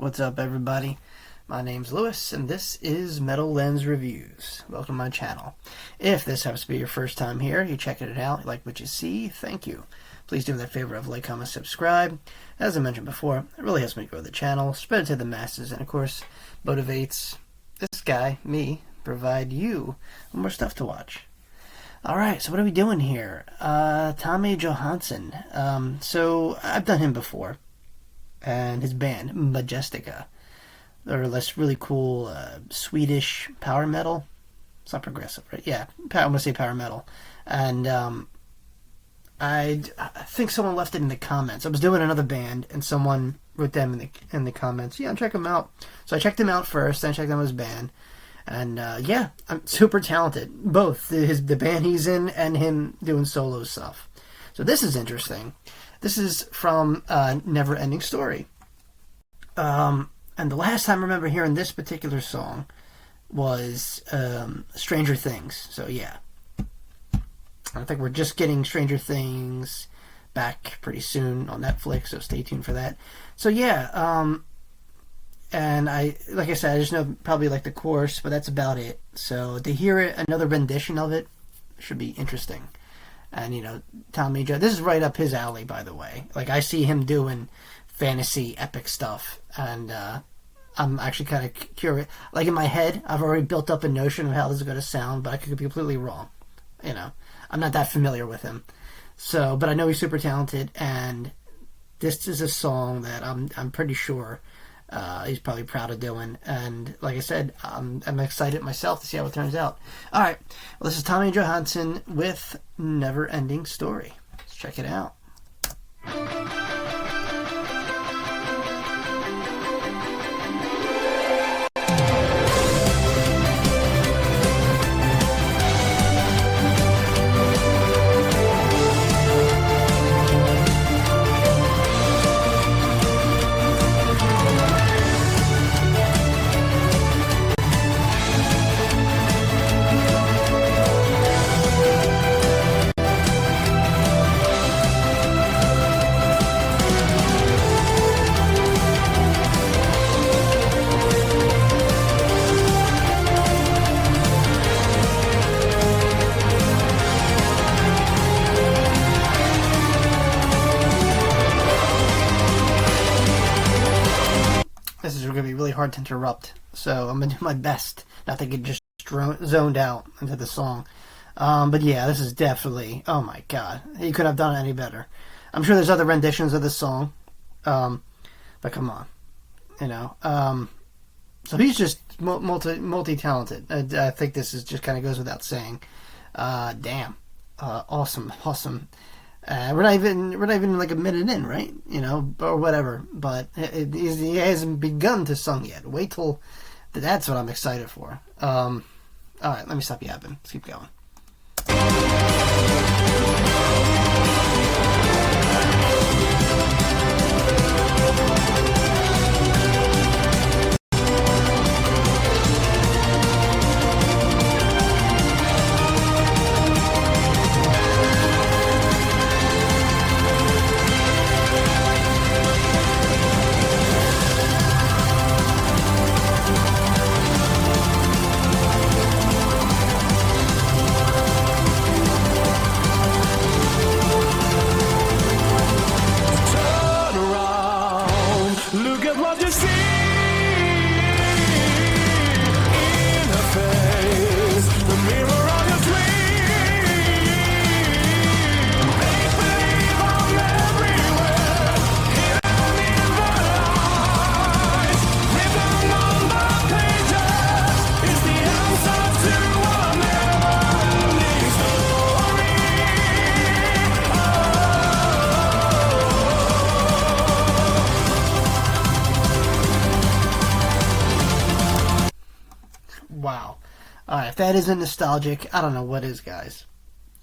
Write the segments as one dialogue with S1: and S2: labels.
S1: What's up, everybody? My name's Lewis, and this is Metal Lens Reviews. Welcome to my channel. If this happens to be your first time here, you're checking it out, you like what you see, thank you. Please do me that favor of like, comment, subscribe. As I mentioned before, it really helps me grow the channel, spread it to the masses, and of course, motivates this guy, me, provide you with more stuff to watch. Alright, so what are we doing here? Tommy Johansson. So, I've done him before. And his band, Majestica. They're this really cool Swedish power metal. It's not progressive, right? Yeah, I'm going to say power metal. And I think someone left it in the comments. I was doing another band, and someone wrote them in the comments. Yeah, check him out. So I checked him out first, then I checked out his band. And yeah, I'm super talented. Both the band he's in and him doing solo stuff. So this is interesting. This is from Never Ending Story. And the last time I remember hearing this particular song was Stranger Things. So yeah. I think we're just getting Stranger Things back pretty soon on Netflix, so stay tuned for that. So yeah, and like I said, I just know probably like the chorus, but that's about it. So to hear it, another rendition of it, should be interesting. And, you know, Tommy Joe, this is right up his alley, by the way. Like, I see him doing fantasy, epic stuff, and I'm actually kind of curious. Like, in my head, I've already built up a notion of how this is going to sound, but I could be completely wrong. You know, I'm not that familiar with him. So, but I know he's super talented, and this is a song that I'm pretty sure he's probably proud of doing. And like I said, I'm excited myself to see how it turns out. Alright, well, this is Tommy Johansson with Never Ending Story. Let's check it out. This is going to be really hard to interrupt, so I'm going to do my best not to get just zoned out into the song. But yeah, this is definitely, oh my god, he couldn't have done it any better. I'm sure there's other renditions of this song, but come on, you know. So he's just multi-talented. I think this is just kind of goes without saying. Damn, awesome. We're not even like a minute in, right? You know, or whatever. But he hasn't begun to sing yet. Wait till that's what I'm excited for. All right, let me stop yapping. Let's keep going. Wow. Alright, if that isn't nostalgic, I don't know what is, guys.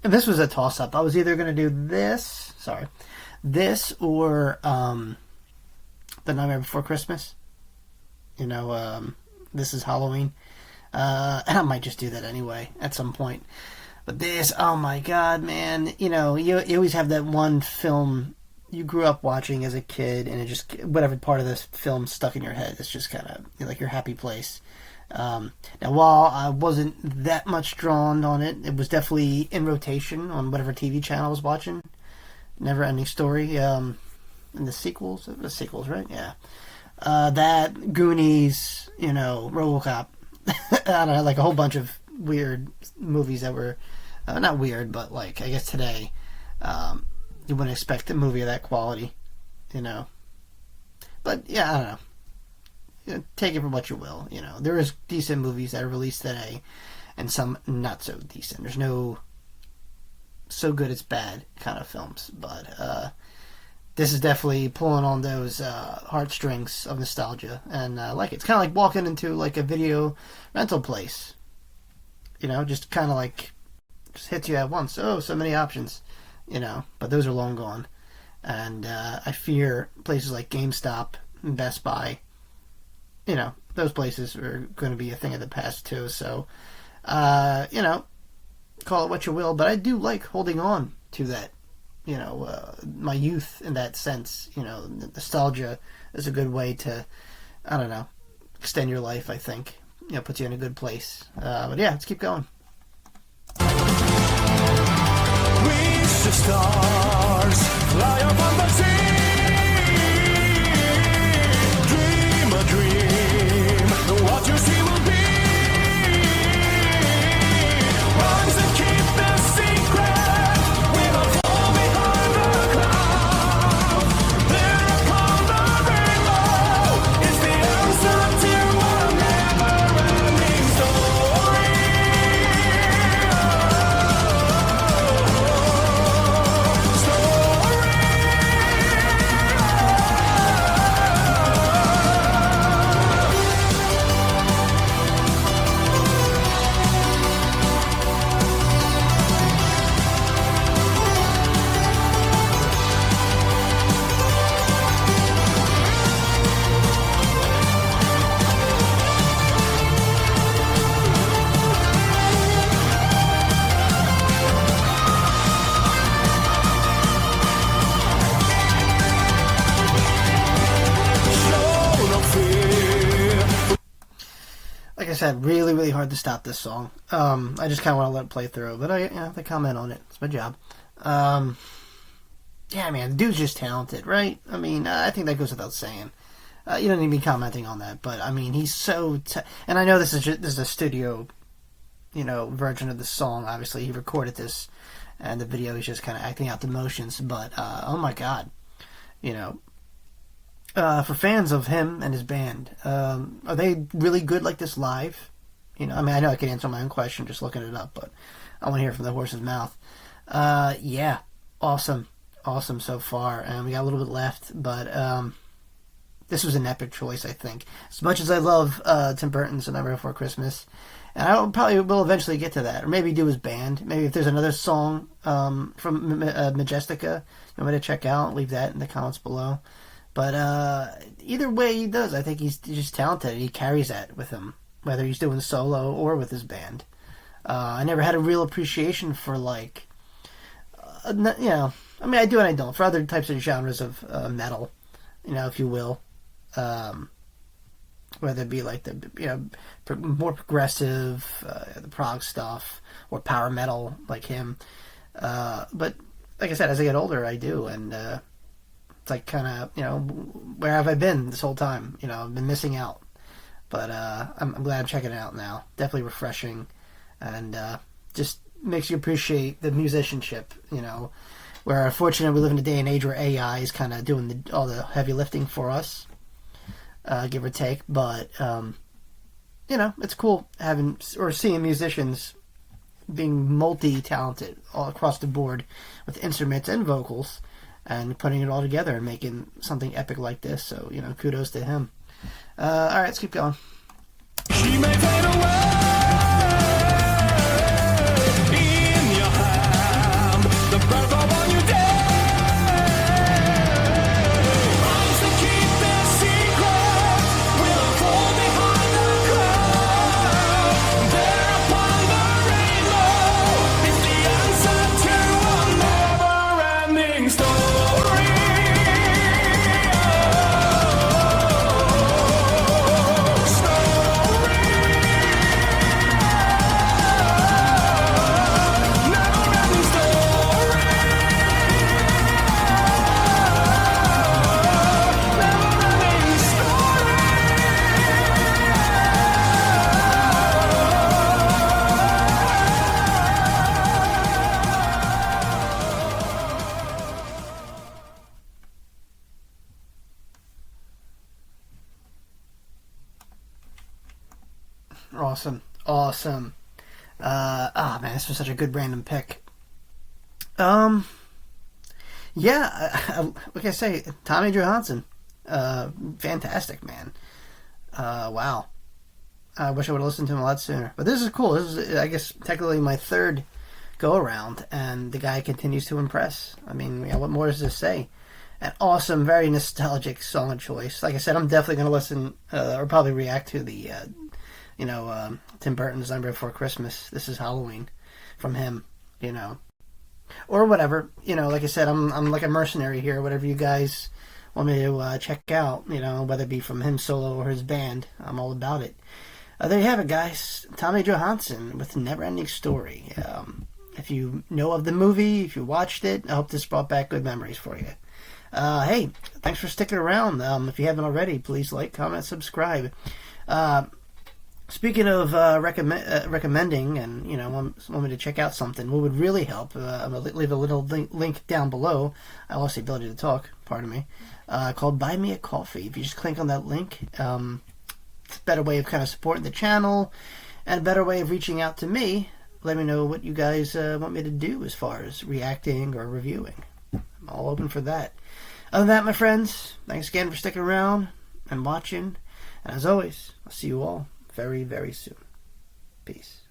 S1: And this was a toss-up. I was either going to do this or The Nightmare Before Christmas. You know, This Is Halloween. And I might just do that anyway at some point. But this, oh my god, man. You know, you always have that one film you grew up watching as a kid, and it just whatever part of this film stuck in your head. It's just kind of like your happy place. Now, while I wasn't that much drawn on it, it was definitely in rotation on whatever TV channel I was watching. Never Ending Story. And the sequels, right? Yeah. That Goonies, RoboCop. I don't know, like a whole bunch of weird movies that were not weird, but like I guess today you wouldn't expect a movie of that quality, But yeah, I don't know. Take it for what you will. There is decent movies that are released today, and some not so decent. There's no so good it's bad kind of films, but this is definitely pulling on those heartstrings of nostalgia, and I like it. It's kind of like walking into like a video rental place. Just kind of like just hits you at once. Oh, so many options, but those are long gone. And I fear places like GameStop and Best Buy, those places are going to be a thing of the past too. So, call it what you will, but I do like holding on to that. My youth in that sense. Nostalgia is a good way to, I don't know, extend your life, I think. Puts you in a good place. But yeah, let's keep going.
S2: Reach the stars, fly up on the sea. Dream a dream, what you see will be. Rise and keep the secret, we will fall behind the cloud. There upon the rainbow is the answer to a never-ending story.
S1: Like I said, really, really hard to stop this song. I just kind of want to let it play through, but I have to comment on it. It's my job. Yeah, man, the dude's just talented, right? I mean, I think that goes without saying. You don't need me commenting on that, but I mean, he's so. And I know this is a studio, version of the song. Obviously, he recorded this, and the video is just kind of acting out the motions. But oh my god, for fans of him and his band, are they really good like this live? I know I can answer my own question just looking it up, but I want to hear it from the horse's mouth. Yeah, awesome so far, and we got a little bit left, but this was an epic choice, I think. As much as I love Tim Burton's A Nightmare Before Christmas, and I probably will eventually get to that, or maybe do his band. Maybe if there's another song from Majestica you want me to check out, leave that in the comments below. But either way he does, I think he's just talented. He carries that with him, whether he's doing solo or with his band. I never had a real appreciation for, like, I mean, I do and I don't, for other types of genres of metal, if you will. Whether it be like the, more progressive, the prog stuff, or power metal like him. But, like I said, as I get older, I do, and it's like kind of, where have I been this whole time? I've been missing out. But I'm glad I'm checking it out now. Definitely refreshing. And just makes you appreciate the musicianship, where unfortunately we live in a day and age where AI is kind of doing all the heavy lifting for us, give or take. But, it's cool seeing musicians being multi-talented all across the board with instruments and vocals, and putting it all together and making something epic like this. So, kudos to him. Alright, let's keep going.
S2: She may fade away in your hand, the breath of a new day. Rise to keep the secret, we'll fall behind the crowd. There upon the rainbow is the answer to a never-ending story.
S1: Awesome. Man, this was such a good random pick. Yeah, like I say, Tommy Johansson. Fantastic, man. Wow. I wish I would have listened to him a lot sooner. But this is cool. This is, I guess, technically my third go around, and the guy continues to impress. I mean, what more is to say? An awesome, very nostalgic song choice. Like I said, I'm definitely going to listen or probably react to the, Tim Burton's Nightmare Before Christmas. This is Halloween from him, or whatever. Like I said, I'm like a mercenary here. Whatever you guys want me to check out, whether it be from him solo or his band, I'm all about it. There you have it, guys. Tommy Johansson with Never Ending Story. If you know of the movie, if you watched it, I hope this brought back good memories for you. Hey, thanks for sticking around. If you haven't already, please like, comment, subscribe. Speaking of recommending and, want me to check out something, what would really help, I'm going to leave a little link down below. I lost the ability to talk, pardon me, called Buy Me a Coffee. If you just click on that link, it's a better way of kind of supporting the channel and a better way of reaching out to me. Let me know what you guys want me to do as far as reacting or reviewing. I'm all open for that. Other than that, my friends, thanks again for sticking around and watching. And as always, I'll see you all very, very soon. Peace.